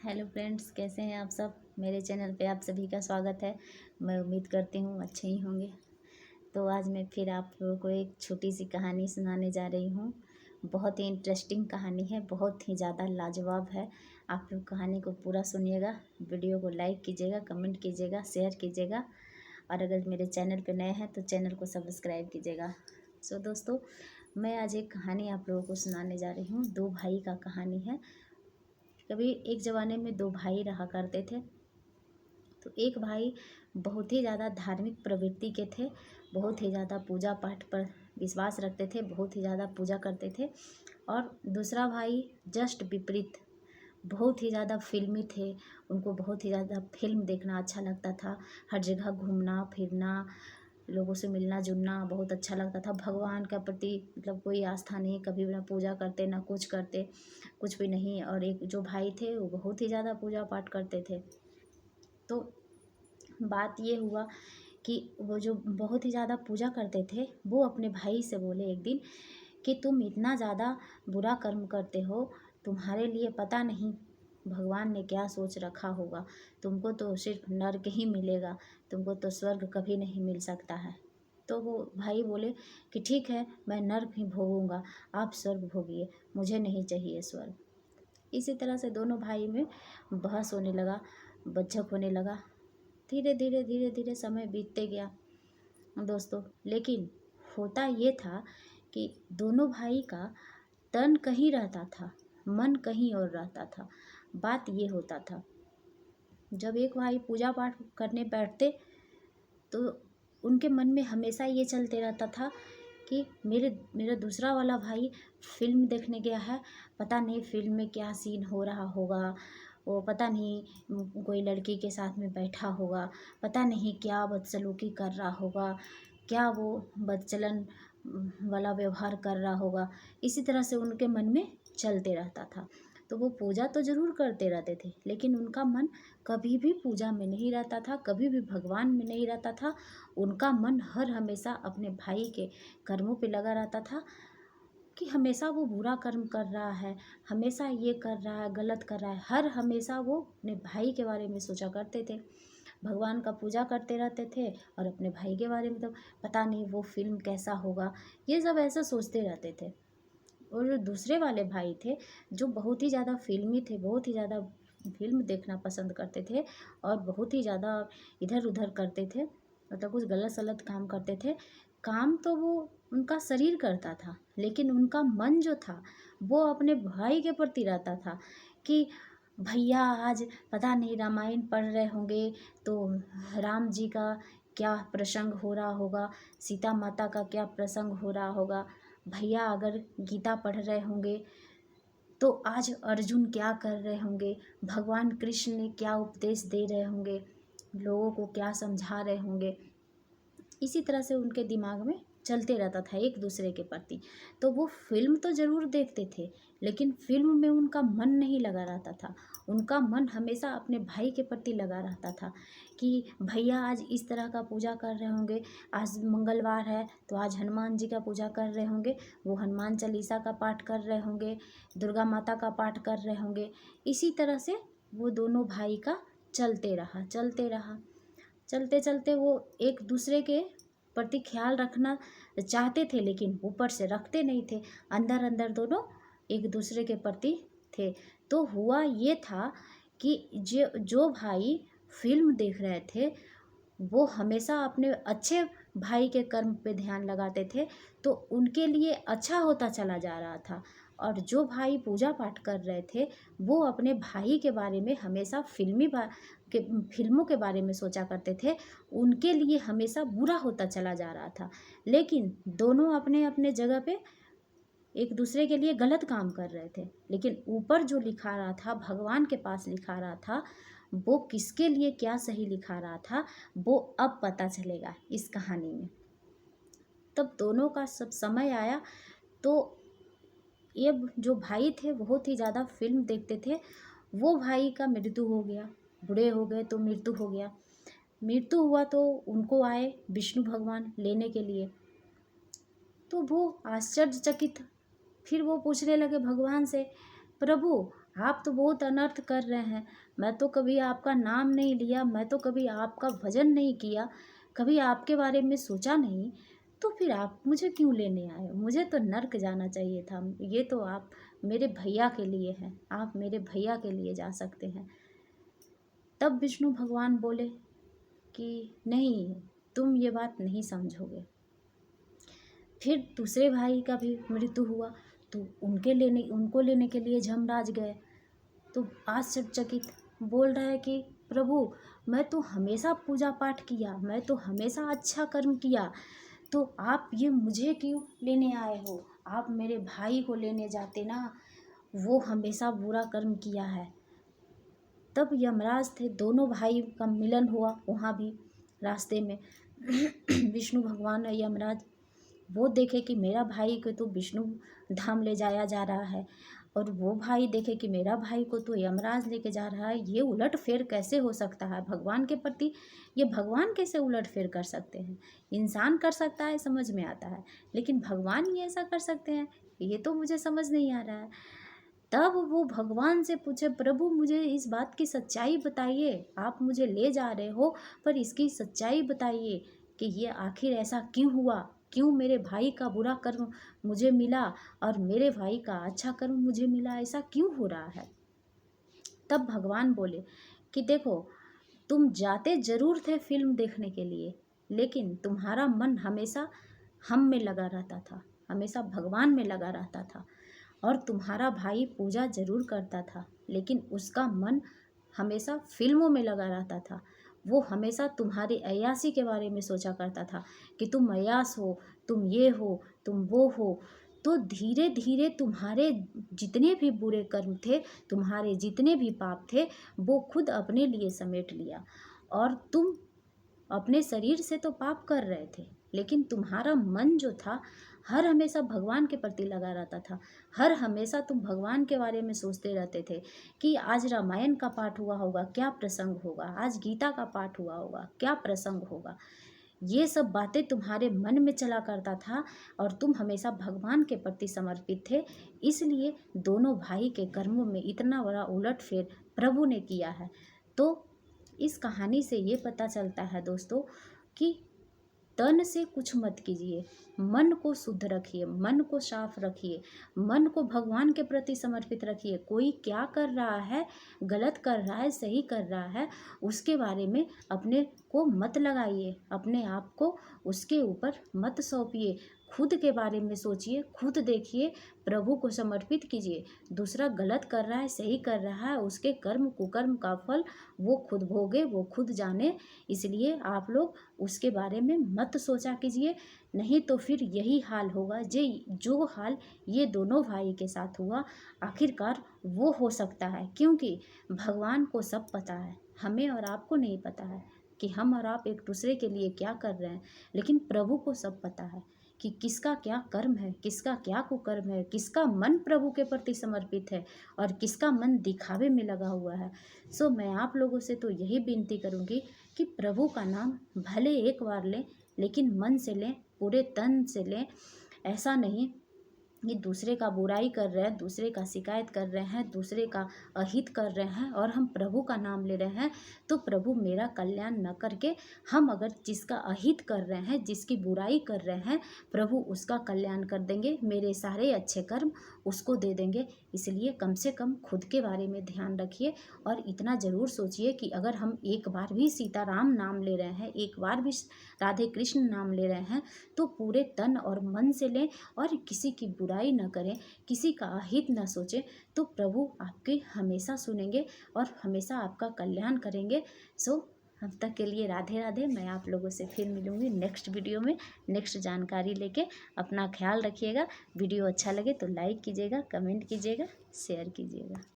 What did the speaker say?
Hello friends, कैसे हैं आप सब। मेरे चैनल पे आप सभी का स्वागत है। मैं उम्मीद करती हूँ अच्छे ही होंगे। तो आज मैं फिर आप लोगों को एक छोटी सी कहानी सुनाने जा रही हूँ। बहुत ही इंटरेस्टिंग कहानी है, बहुत ही ज़्यादा लाजवाब है। आप लोग कहानी को पूरा सुनिएगा, वीडियो को लाइक कीजिएगा, कमेंट कीजिएगा, शेयर कीजिएगा और अगर मेरे चैनल पे नए हैं तो चैनल को सब्सक्राइब कीजिएगा। सो दोस्तों, मैं आज एक कहानी आप लोगों को सुनाने जा रही हूँ। दो भाई का कहानी है। कभी एक ज़माने में दो भाई रहा करते थे। तो एक भाई बहुत ही ज़्यादा धार्मिक प्रवृत्ति के थे, बहुत ही ज़्यादा पूजा पाठ पर विश्वास रखते थे, बहुत ही ज़्यादा पूजा करते थे। और दूसरा भाई जस्ट विपरीत, बहुत ही ज़्यादा फिल्मी थे। उनको बहुत ही ज़्यादा फिल्म देखना अच्छा लगता था। हर जगह घूमना फिरना, लोगों से मिलना जुलना बहुत अच्छा लगता था। भगवान के प्रति मतलब कोई आस्था नहीं, कभी भी ना पूजा करते ना कुछ करते, कुछ भी नहीं। और एक जो भाई थे वो बहुत ही ज़्यादा पूजा पाठ करते थे। तो बात ये हुआ कि वो जो बहुत ही ज़्यादा पूजा करते थे वो अपने भाई से बोले एक दिन कि तुम इतना ज़्यादा बुरा कर्म करते हो, तुम्हारे लिए पता नहीं भगवान ने क्या सोच रखा होगा। तुमको तो सिर्फ नर्क ही मिलेगा, तुमको तो स्वर्ग कभी नहीं मिल सकता है। तो वो भाई बोले कि ठीक है, मैं नर्क ही भोगूंगा, आप स्वर्ग भोगिए, मुझे नहीं चाहिए स्वर्ग। इसी तरह से दोनों भाई में बहस होने लगा, बच्चक होने लगा। धीरे धीरे धीरे धीरे समय बीतते गया दोस्तों। लेकिन होता ये था कि दोनों भाई का तन कहीं रहता था, मन कहीं और रहता था। बात ये होता था, जब एक भाई पूजा पाठ करने बैठते तो उनके मन में हमेशा ये चलते रहता था कि मेरा दूसरा वाला भाई फिल्म देखने गया है, पता नहीं फिल्म में क्या सीन हो रहा होगा। वो पता नहीं कोई लड़की के साथ में बैठा होगा, पता नहीं क्या बदसलूकी कर रहा होगा, क्या वो बदचलन वाला व्यवहार कर रहा होगा। इसी तरह से उनके मन में चलते रहता था। तो वो पूजा तो ज़रूर करते रहते थे, लेकिन उनका मन कभी भी पूजा में नहीं रहता था, कभी भी भगवान में नहीं रहता था। उनका मन हर हमेशा अपने भाई के कर्मों पे लगा रहता था कि हमेशा वो बुरा कर्म कर रहा है, हमेशा ये कर रहा है, गलत कर रहा है। हर हमेशा वो अपने भाई के बारे में सोचा करते थे। भगवान का पूजा करते रहते थे और अपने भाई के बारे में तो पता नहीं वो फिल्म कैसा होगा, ये सब ऐसा सोचते रहते थे। और जो दूसरे वाले भाई थे, जो बहुत ही ज़्यादा फिल्मी थे, बहुत ही ज़्यादा फिल्म देखना पसंद करते थे और बहुत ही ज़्यादा इधर उधर करते थे, मतलब कुछ गलत सलत काम करते थे। काम तो वो उनका शरीर करता था, लेकिन उनका मन जो था वो अपने भाई के प्रति रहता था कि भैया आज पता नहीं रामायण पढ़ रहे होंगे तो राम जी का क्या प्रसंग हो रहा होगा, सीता माता का क्या प्रसंग हो रहा होगा। भैया अगर गीता पढ़ रहे होंगे तो आज अर्जुन क्या कर रहे होंगे, भगवान कृष्ण ने क्या उपदेश दे रहे होंगे, लोगों को क्या समझा रहे होंगे। इसी तरह से उनके दिमाग में चलते रहता था एक दूसरे के प्रति। तो वो फिल्म तो ज़रूर देखते थे, लेकिन फिल्म में उनका मन नहीं लगा रहता था। उनका मन हमेशा अपने भाई के प्रति लगा रहता था कि भैया आज इस तरह का पूजा कर रहे होंगे, आज मंगलवार है तो आज हनुमान जी का पूजा कर रहे होंगे, वो हनुमान चालीसा का पाठ कर रहे होंगे, दुर्गा माता का पाठ कर रहे होंगे। इसी तरह से वो दोनों भाई का चलते रहा चलते रहा। चलते चलते वो एक दूसरे के प्रति ख्याल रखना चाहते थे, लेकिन ऊपर से रखते नहीं थे। अंदर अंदर दोनों एक दूसरे के प्रति थे। तो हुआ ये था कि जो जो भाई फिल्म देख रहे थे वो हमेशा अपने अच्छे भाई के कर्म पे ध्यान लगाते थे, तो उनके लिए अच्छा होता चला जा रहा था। और जो भाई पूजा पाठ कर रहे थे वो अपने भाई के बारे में हमेशा के फिल्मों के बारे में सोचा करते थे, उनके लिए हमेशा बुरा होता चला जा रहा था। लेकिन दोनों अपने अपने जगह पे एक दूसरे के लिए गलत काम कर रहे थे, लेकिन ऊपर जो लिखा रहा था, भगवान के पास लिखा रहा था, वो किसके लिए क्या सही लिखा रहा था वो अब पता चलेगा इस कहानी में। तब दोनों का सब समय आया तो ये जो भाई थे बहुत ही ज़्यादा फिल्म देखते थे, वो भाई का मृत्यु हो गया। बूढ़े हो गए तो मृत्यु हो गया। मृत्यु हुआ तो उनको आए विष्णु भगवान लेने के लिए। तो वो आश्चर्यचकित, फिर वो पूछने लगे भगवान से, प्रभु आप तो बहुत अनर्थ कर रहे हैं। मैं तो कभी आपका नाम नहीं लिया, मैं तो कभी आपका भजन नहीं किया, कभी आपके बारे में सोचा नहीं, तो फिर आप मुझे क्यों लेने आए? मुझे तो नर्क जाना चाहिए था। ये तो आप मेरे भैया के लिए हैं, आप मेरे भैया के लिए जा सकते हैं। तब विष्णु भगवान बोले कि नहीं, तुम ये बात नहीं समझोगे। फिर दूसरे भाई का भी मृत्यु हुआ, तो उनको लेने के लिए यमराज गए। तो आश्चर्यचकित बोल रहा है कि प्रभु, मैं तो हमेशा पूजा पाठ किया, मैं तो हमेशा अच्छा कर्म किया, तो आप ये मुझे क्यों लेने आए हो? आप मेरे भाई को लेने जाते ना, वो हमेशा बुरा कर्म किया है। तब यमराज थे, दोनों भाई का मिलन हुआ वहाँ भी रास्ते में। विष्णु भगवान और यमराज वो देखे कि मेरा भाई को तो विष्णु धाम ले जाया जा रहा है, और वो भाई देखे कि मेरा भाई को तो यमराज लेके जा रहा है। ये उलट फेर कैसे हो सकता है भगवान के प्रति? ये भगवान कैसे उलट फेर कर सकते हैं? इंसान कर सकता है, समझ में आता है, लेकिन भगवान ही ऐसा कर सकते हैं? ये तो मुझे समझ नहीं आ रहा है। तब वो भगवान से पूछे, प्रभु मुझे इस बात की सच्चाई बताइए, आप मुझे ले जा रहे हो पर इसकी सच्चाई बताइए कि ये आखिर ऐसा क्यों हुआ? क्यों मेरे भाई का बुरा कर्म मुझे मिला और मेरे भाई का अच्छा कर्म मुझे मिला? ऐसा क्यों हो रहा है? तब भगवान बोले कि देखो, तुम जाते जरूर थे फिल्म देखने के लिए, लेकिन तुम्हारा मन हमेशा हम में लगा रहता था, हमेशा भगवान में लगा रहता था। और तुम्हारा भाई पूजा जरूर करता था, लेकिन उसका मन हमेशा फिल्मों में लगा रहता था। वो हमेशा तुम्हारी अय्यासी के बारे में सोचा करता था कि तुम अय्यास हो, तुम ये हो, तुम वो हो। तो धीरे धीरे तुम्हारे जितने भी बुरे कर्म थे, तुम्हारे जितने भी पाप थे, वो खुद अपने लिए समेट लिया। और तुम अपने शरीर से तो पाप कर रहे थे, लेकिन तुम्हारा मन जो था हर हमेशा भगवान के प्रति लगा रहता था। हर हमेशा तुम भगवान के बारे में सोचते रहते थे कि आज रामायण का पाठ हुआ होगा, क्या प्रसंग होगा, आज गीता का पाठ हुआ होगा, क्या प्रसंग होगा। ये सब बातें तुम्हारे मन में चला करता था, और तुम हमेशा भगवान के प्रति समर्पित थे। इसलिए दोनों भाई के कर्मों में इतना बड़ा उलटफेर प्रभु ने किया है। तो इस कहानी से ये पता चलता है दोस्तों कि तन से कुछ मत कीजिए, मन को शुद्ध रखिए, मन को साफ रखिए, मन को भगवान के प्रति समर्पित रखिए। कोई क्या कर रहा है, गलत कर रहा है, सही कर रहा है, उसके बारे में अपने को मत लगाइए, अपने आप को उसके ऊपर मत सौंपिए। खुद के बारे में सोचिए, खुद देखिए, प्रभु को समर्पित कीजिए। दूसरा गलत कर रहा है, सही कर रहा है, उसके कर्म कुकर्म का फल वो खुद भोगे, वो खुद जाने। इसलिए आप लोग उसके बारे में मत सोचा कीजिए, नहीं तो फिर यही हाल होगा जो हाल ये दोनों भाई के साथ हुआ। आखिरकार वो हो सकता है, क्योंकि भगवान को सब पता है, हमें और आपको नहीं पता है कि हम और आप एक दूसरे के लिए क्या कर रहे हैं। लेकिन प्रभु को सब पता है कि किसका क्या कर्म है, किसका क्या कुकर्म है, किसका मन प्रभु के प्रति समर्पित है और किसका मन दिखावे में लगा हुआ है। सो मैं आप लोगों से तो यही विनती करूँगी कि प्रभु का नाम भले एक बार लें, लेकिन मन से लें, पूरे तन से लें। ऐसा नहीं ये दूसरे का बुराई कर रहे हैं, दूसरे का शिकायत कर रहे हैं, दूसरे का अहित कर रहे हैं, और हम प्रभु का नाम ले रहे हैं, तो प्रभु मेरा कल्याण न करके हम अगर जिसका अहित कर रहे हैं, जिसकी बुराई कर रहे हैं, प्रभु उसका कल्याण कर देंगे, मेरे सारे अच्छे कर्म उसको दे देंगे। इसलिए कम से कम खुद के बारे में ध्यान रखिए, और इतना ज़रूर सोचिए कि अगर हम एक बार भी सीताराम नाम ले रहे हैं, एक बार भी राधे कृष्ण नाम ले रहे हैं, तो पूरे तन और मन से लें, और किसी की बुराई न करें, किसी का अहित न सोचें, तो प्रभु आपके हमेशा सुनेंगे और हमेशा आपका कल्याण करेंगे। सो अब तक के लिए राधे राधे। मैं आप लोगों से फिर मिलूँगी नेक्स्ट वीडियो में, नेक्स्ट जानकारी लेके। अपना ख्याल रखिएगा। वीडियो अच्छा लगे तो लाइक कीजिएगा, कमेंट कीजिएगा, शेयर कीजिएगा।